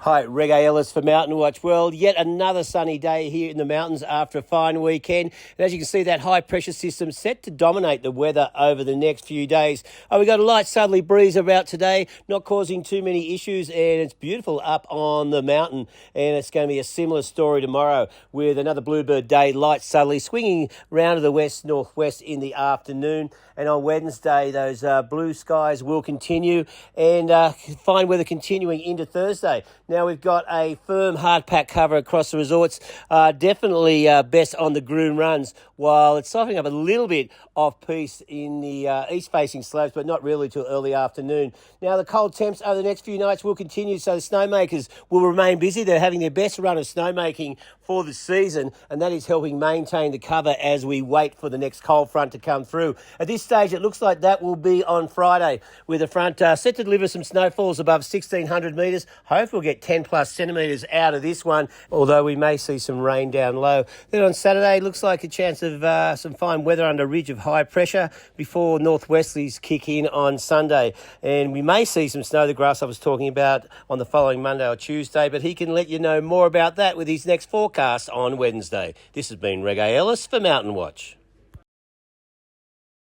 Hi, Reggae Ellis for Mountain Watch. Well, yet another sunny day here in the mountains after a fine weekend. And as you can see, that high pressure system set to dominate the weather over the next few days. We've got a light southerly breeze about today, not causing too many issues, and it's beautiful up on the mountain. And it's going to be a similar story tomorrow with another bluebird day, light southerly, swinging round to the west-northwest in the afternoon. And on Wednesday, those blue skies will continue and fine weather continuing into Thursday. Now we've got a firm hard pack cover across the resorts, definitely best on the groom runs, while it's softening up a little bit off-piste in the east-facing slopes, but not really till early afternoon. Now the cold temps over the next few nights will continue, so the snowmakers will remain busy. They're having their best run of snowmaking for the season, and that is helping maintain the cover as we wait for the next cold front to come through. At this stage, it looks like that will be on Friday, with the front set to deliver some snowfalls above 1,600 metres. Hopefully we'll get 10 plus centimetres out of this one, although we may see some rain down low. Then on Saturday, looks like a chance of some fine weather under a ridge of high pressure before northwesterlies kick in on Sunday. And we may see some snow, the grass I was talking about, on the following Monday or Tuesday, but he can let you know more about that with his next forecast on Wednesday. This has been Reggae Ellis for Mountain Watch.